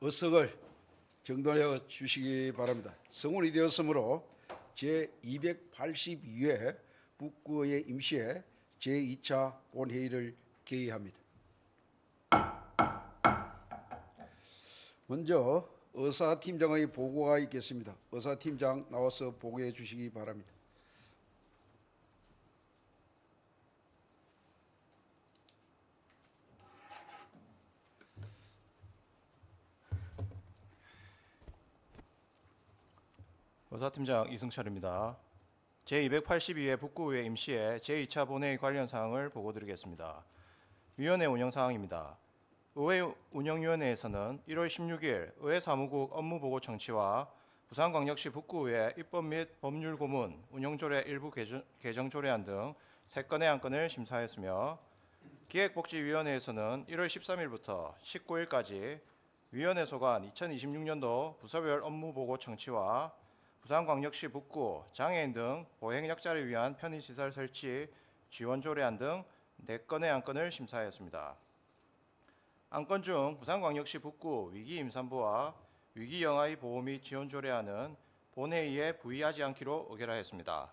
의석을 정돈해 주시기 바랍니다. 성운이 되었으므로 제282회 북구의 임시회 제2차 본회의를 개의합니다. 먼저 의사팀장의 보고가 있겠습니다. 의사팀장 나와서 보고해 주시기 바랍니다. 의사팀장 이승철입니다. 제282회 북구의회 임시회 제2차 본회의 관련 사항을 보고드리겠습니다. 위원회 운영 사항입니다. 의회 운영위원회에서는 1월 16일 의회 사무국 업무보고 청취와 부산광역시 북구의회 입법 및 법률고문 운영조례 일부 개정 조례안 등 3건의 안건을 심사했으며 기획복지위원회에서는 1월 13일부터 19일까지 위원회 소관 2026년도 부서별 업무보고 청취와 부산광역시 북구, 장애인 등 보행약자를 위한 편의시설 설치 지원 조례안 등 4건의 안건을 심사하였습니다. 안건 중 부산광역시 북구 위기임산부와 위기영아의 보호 및 지원 조례안은 본회의에 부의하지 않기로 의결하였습니다.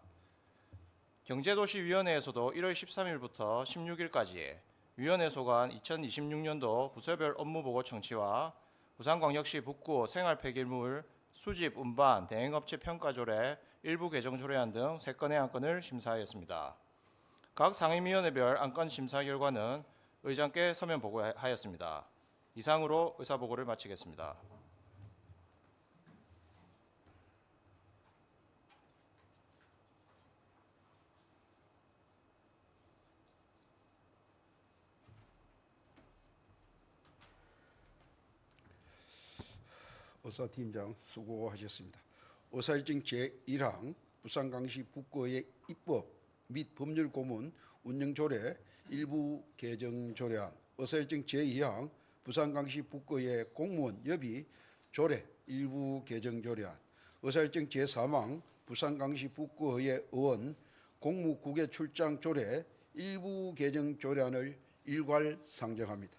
경제도시위원회에서도 1월 13일부터 16일까지 위원회 소관 2026년도 부서별 업무보고 청취와 부산광역시 북구 생활폐기물 수집, 운반, 대행업체 평가조례, 일부 개정조례안 등 3건의 안건을 심사하였습니다. 각 상임위원회별 안건 심사 결과는 의장께 서면 보고하였습니다. 이상으로 의사보고를 마치겠습니다. 의사팀장 수고하셨습니다. 의사일정 제1항 부산광역시 북구의 입법 및 법률고문 운영조례 일부 개정조례안, 의사일정 제2항 부산광역시 북구의 공무원 여비 조례 일부 개정조례안, 의사일정 제3항 부산광역시 북구의 의원 공무국외 출장 조례 일부 개정조례안을 일괄 상정합니다.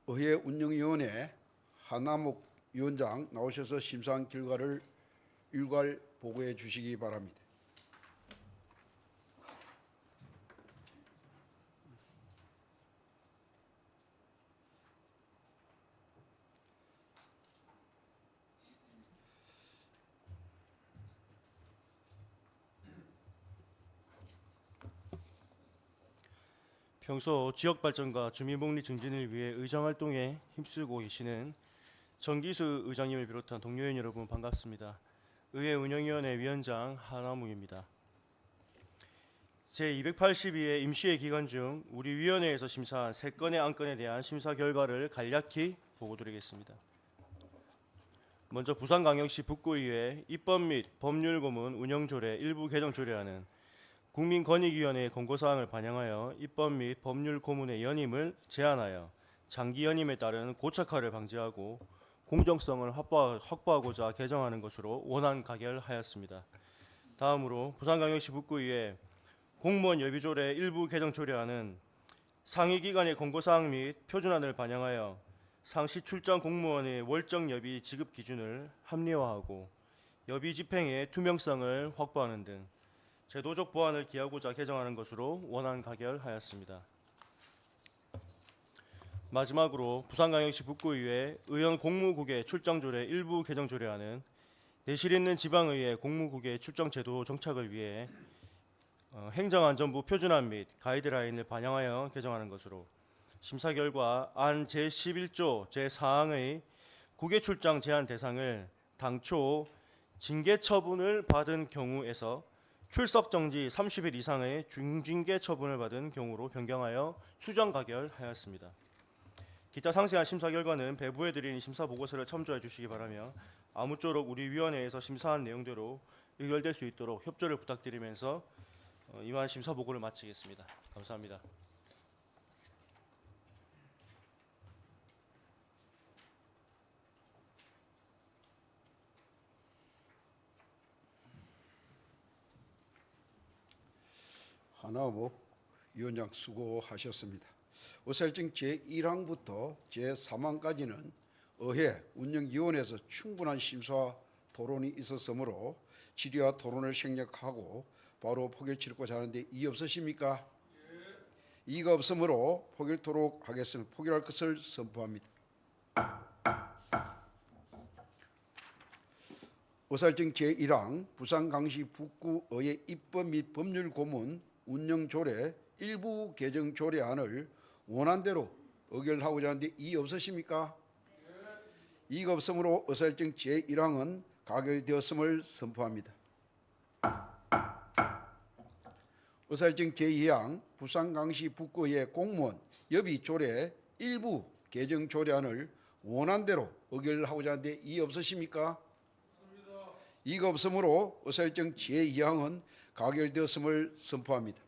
의회 운영위원회 한남욱 위원장 나오셔서 심사한 결과를 일괄 보고해 주시기 바랍니다. 평소 지역 발전과 주민복리 증진을 위해 의정활동에 힘쓰고 계시는 정기수 의장님을 비롯한 동료 의원 여러분 반갑습니다. 의회 운영위원회 위원장 한화묵입니다. 제282회 임시회 기간 중 우리 위원회에서 심사한 3건의 안건에 대한 심사 결과를 간략히 보고드리겠습니다. 먼저 부산광역시 북구의회 입법 및 법률고문 운영조례 일부 개정조례안은 국민권익위원회의 권고사항을 반영하여 입법 및 법률 고문의 연임을 제한하여 장기 연임에 따른 고착화를 방지하고 공정성을 확보하고자 개정하는 것으로 원안 가결하였습니다. 다음으로 부산광역시 북구의회 공무원 여비조례 일부 개정 조례안은 상위기관의 권고사항 및 표준안을 반영하여 상시 출장 공무원의 월정 여비 지급 기준을 합리화하고 여비 집행의 투명성을 확보하는 등 제도적 보완을 기하고자 개정하는 것으로 원안 가결하였습니다. 마지막으로 부산광역시 북구의회 의원 공무국외 출장조례 일부 개정조례안은 내실 있는 지방의회 공무국외 출장 제도 정착을 위해 행정안전부 표준안 및 가이드라인을 반영하여 개정하는 것으로 심사 결과 안 제11조 제4항의 국외 출장 제한 대상을 당초 징계 처분을 받은 경우에서 출석 정지 30일 이상의 중징계 처분을 받은 경우로 변경하여 수정 가결하였습니다. 기타 상세한 심사 결과는 배부해 드린 심사 보고서를 첨부해 주시기 바라며 아무쪼록 우리 위원회에서 심사한 내용대로 의결될 수 있도록 협조를 부탁드리면서 이만 심사 보고를 마치겠습니다. 감사합니다. 한화묵 위원장 수고하셨습니다. 의사일정 제1항부터 제3항까지는 의회 운영위원회에서 충분한 심사와 토론이 있었으므로 질의와 토론을 생략하고 바로 포결 치르고자 하는데 이의 없으십니까? 이의가 없으므로 포결토록 하겠습니다. 포결할 것을 선포합니다. 의사일정 제1항 부산광시 북구의회 입법 및 법률 고문 운영 조례 일부 개정 조례안을 원안대로 의결하고자 하는데 이의 없으십니까? 이의가 없으므로 의사일정 제1항은 가결되었음을 선포합니다. 의사일정 제2항 부산광시 북구의회 공무원 여비 조례 일부 개정 조례안을 원안대로 의결하고자 하는데 이의 없으십니까? 이의가 없으므로 의사일정 제2항은 가결되었음을 선포합니다.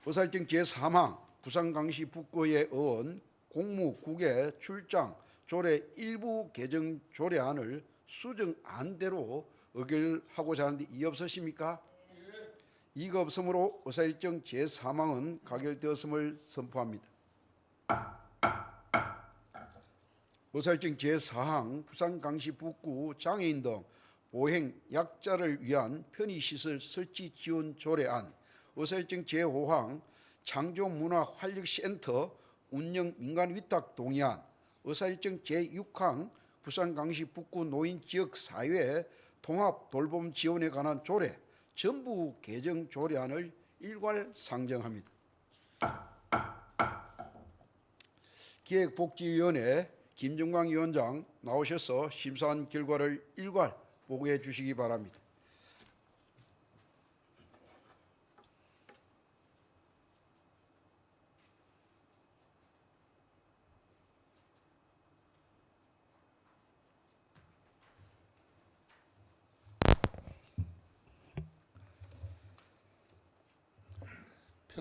의사일정 제3항 부산광시 북구의회 의원 공무국외 출장 조례 일부 개정 조례안을 수정안대로 의결하고자 하는데 이의 없으십니까? 이의가 없으므로 의사일정 제3항은 가결되었음을 선포합니다. 의사일정 제4항 부산광시 북구 장애인 등 보행 약자를 위한 편의시설 설치 지원 조례안 의사일정 제5항 창조문화활력센터 운영 민간위탁 동의안 의사일정 제6항 부산광시 북구 노인지역사회 통합 돌봄 지원에 관한 조례 전부 개정 조례안을 일괄 상정합니다. 기획복지위원회 김정광 위원장 나오셔서 심사한 결과를 일괄 보고해 주시기 바랍니다.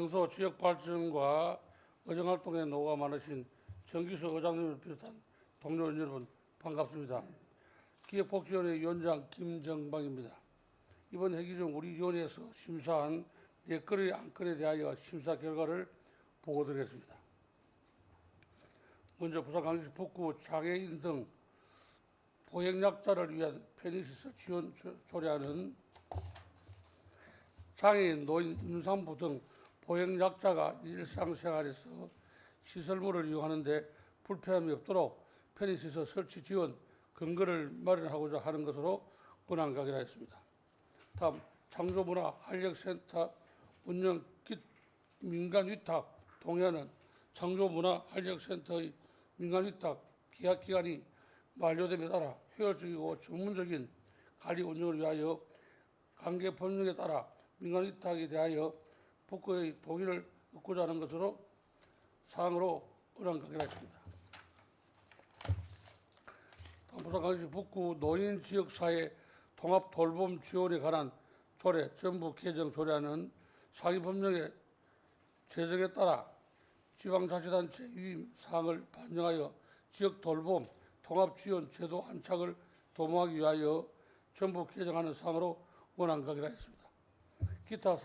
평소 지역 발전과 의정활동에 노고가 많으신 정기수 의장님을 비롯한 동료 여러분 반갑습니다. 기획복지위원회 위원장 김정방입니다. 이번 회기 중 우리 위원회에서 심사한 4건의 안건에 대하여 심사 결과를 보고드리겠습니다. 먼저 부산광역시 북구 장애인 등 보행약자를 위한 편의시설 지원 조례안은 장애인, 노인, 임산부 등 보행약자가 일상생활에서 시설물을 이용하는 데 불편함이 없도록 편의시설 설치 지원 근거를 마련하고자 하는 것으로 권한 가결하였습니다. 다음 창조문화활력센터 운영 민간위탁 동의안은 창조문화활력센터의 민간위탁 계약기간이 만료됨에 따라 효율적이고 전문적인 관리 운영을 위하여 관계법령에 따라 민간위탁에 대하여 북구의 동의를 얻고자 하는 것으로 사항으로 권한 가결하였습니다. 다음 부산광역시 북구 노인지역사회 통합 돌봄 지원에 관한 조례 전부 개정 조례안은 상위 법령의 제정에 따라 지방자치단체 유임 사항을 반영하여 지역 돌봄 통합 지원 제도 안착을 도모하기 위하여 전부 개정하는 사항으로 권한 가결하였습니다. 기타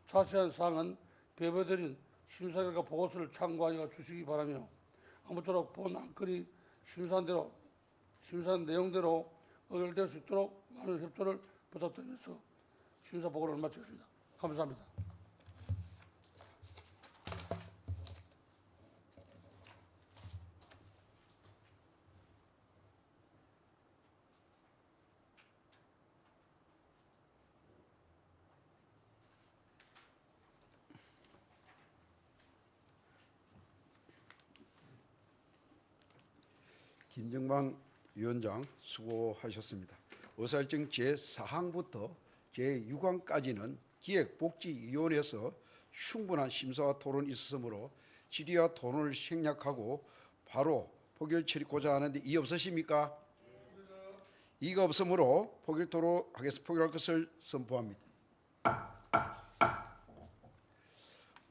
자세한 사항은 배부해드린 심사 결과 보고서를 참고하여 주시기 바라며 아무쪼록 본 안건이 심사한 내용대로 의결될 수 있도록 많은 협조를 부탁드리면서 심사 보고를 마치겠습니다. 감사합니다. 김정방 위원장 수고하셨습니다. 의사일정 제4항부터 제6항까지는 기획복지위원회에서 충분한 심사와 토론이 있었으므로 질의와 토론을 생략하고 바로 포결 처리고자 하는데 이의 없으십니까? 이의가 없으므로 포결토록 하겠습니다. 포결할 것을 선포합니다.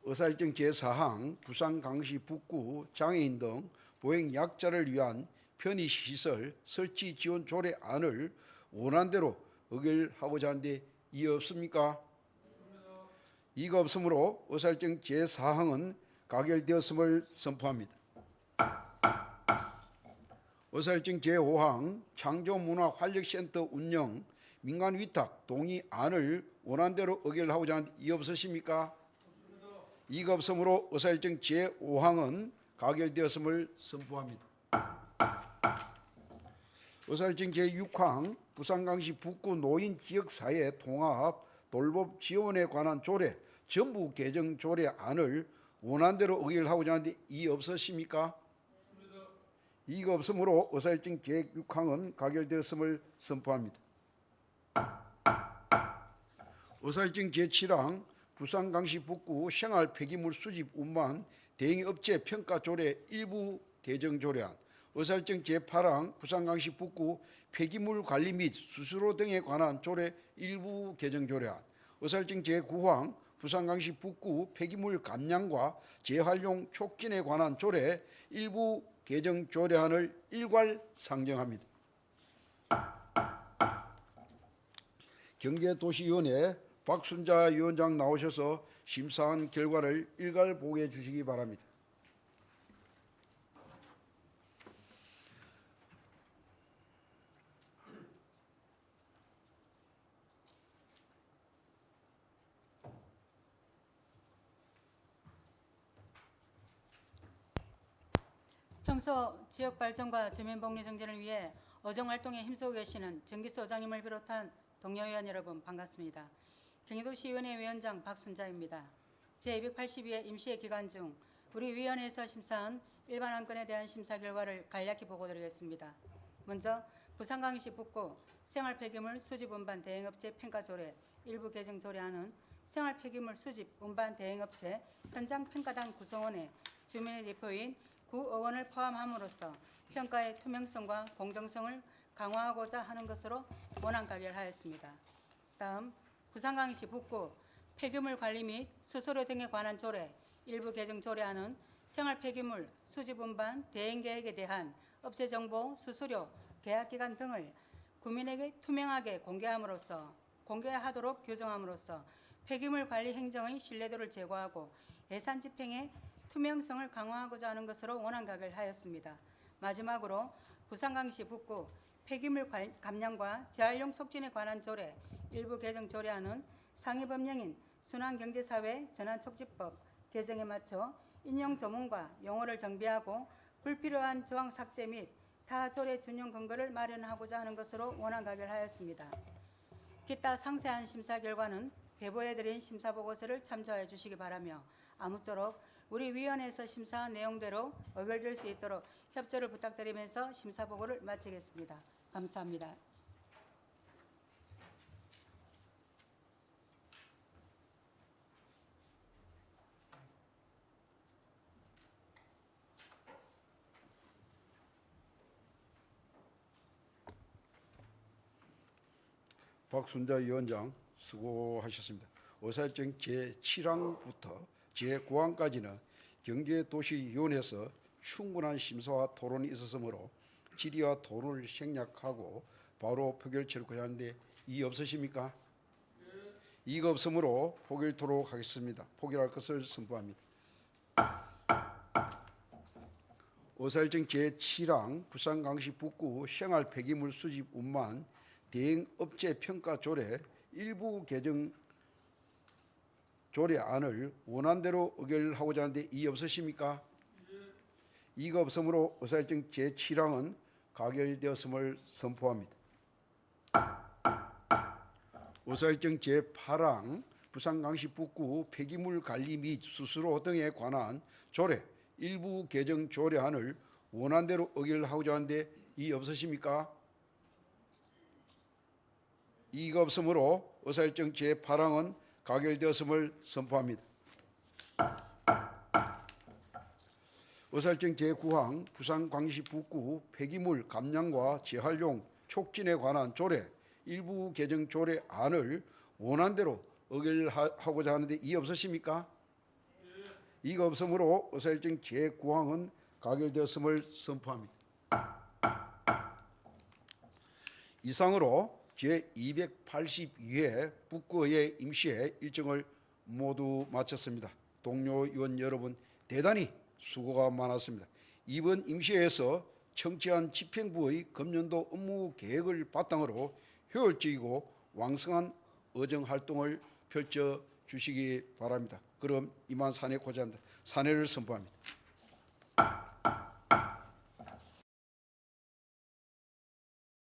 의사일정 제4항 부산광시 북구 장애인 등 보행약자를 위한 편의시설 설치 지원 조례안을 원안대로 의결하고자 하는데 이의 없습니까? 이가 없으므로 의사일정 제4항은 가결되었음을 선포합니다. 의사일정 제5항 창조문화활력센터 운영 민간 위탁 동의안을 원안대로 의결하고자 하는 이의 없으십니까? 이가 없으므로 의사일정 제5항은 가결되었음을 선포합니다. 의사일정 제6항 부산광시 북구 노인 지역사회 통합 돌봄 지원에 관한 조례 전부 개정 조례안을 원안대로 의결하고자 하는데 이의 없으십니까? 이가 없으므로 의사일정 제6항은 가결되었음을 선포합니다. 의사일정 제7항 부산광시 북구 생활 폐기물 수집 운반 대행업체 평가 조례 일부 개정 조례안, 의사일정 제8항 부산광시 북구 폐기물 관리 및 수수료 등에 관한 조례 일부 개정 조례안, 의사일정 제9항 부산광시 북구 폐기물 감량과 재활용 촉진에 관한 조례 일부 개정 조례안을 일괄 상정합니다. 경제도시위원회 박순자 위원장 나오셔서 심사한 결과를 일괄 보고해 주시기 바랍니다. 평소 지역 발전과 주민 복리 정진을 위해 어정 활동에 힘쓰고 계시는 정기소장님을 비롯한 동료 의원 여러분 반갑습니다. 경기도시위원회 위원장 박순자입니다. 제282회 임시회 기간 중 우리 위원회에서 심사한 일반 안건에 대한 심사 결과를 간략히 보고드리겠습니다. 먼저 부산광시 북구 생활폐기물 수집 운반 대행업체 평가 조례 일부 개정 조례안은 생활폐기물 수집 운반 대행업체 현장 평가단 구성원에 주민의 대표인 구의원을 포함함으로써 평가의 투명성과 공정성을 강화하고자 하는 것으로 원안 가결하였습니다. 다음 부산광시 북구 폐기물 관리 및 수수료 등에 관한 조례 일부 개정 조례안은 생활폐기물 수집 운반 대행 계획에 대한 업체 정보, 수수료, 계약 기간 등을 국민에게 투명하게 공개하도록 규정함으로써 폐기물 관리 행정의 신뢰도를 제고하고 예산 집행의 투명성을 강화하고자 하는 것으로 원안 가결하였습니다. 마지막으로 부산광시 북구 폐기물 감량과 재활용 촉진에 관한 조례 일부 개정 조례안은 상위 법령인 순환경제사회 전환촉진법 개정에 맞춰 인용 조문과 용어를 정비하고 불필요한 조항 삭제 및 타 조례 준용 근거를 마련하고자 하는 것으로 원안 가결하였습니다. 기타 상세한 심사 결과는 배부해드린 심사보고서를 참조해 주시기 바라며 아무쪼록 우리 위원회에서 심사한 내용대로 의결될 수 있도록 협조를 부탁드리면서 심사보고를 마치겠습니다. 감사합니다. 박순자 위원장 수고하셨습니다. 의사일정 제7항부터 제9항까지는 경제도시위원회에서 충분한 심사와 토론이 있었으므로 질의와 토론을 생략하고 바로 표결처를 하는데 이의 없으십니까? 이의가 없으므로 포결토록 하겠습니다. 포결할 것을 선포합니다. 의사일정 제7항 부산광시 북구 생활 폐기물 수집 운반 대행업체 평가 조례 일부 개정 조례안을 원안대로 의결하고자 하는데 이의 없으십니까? 이의가 없으므로 의사일정 제7항은 가결되었음을 선포합니다. 의사일정 제8항 부산광시 북구 폐기물 관리 및 수수료 등에 관한 조례 일부 개정 조례안을 원안대로 의결하고자 하는데 이의 없으십니까? 이의가 없으므로 의사일정 제8항은 가결되었음을 선포합니다. 의사일정 제9항 부산광시 북구 폐기물 감량과 재활용 촉진에 관한 조례 일부 개정 조례안을 원안대로 의결하고자 하는데 이의 없으십니까? 이의가 없으므로 의사일정 제9항은 가결되었음을 선포합니다. 이상으로 제282회 북구의 임시회 일정을 모두 마쳤습니다. 동료 의원 여러분 대단히 수고가 많았습니다. 이번 임시회에서 청취한 집행부의 금년도 업무 계획을 바탕으로 효율적이고 왕성한 의정 활동을 펼쳐 주시기 바랍니다. 그럼 이만 사내 고자입니다. 사내를 선포합니다.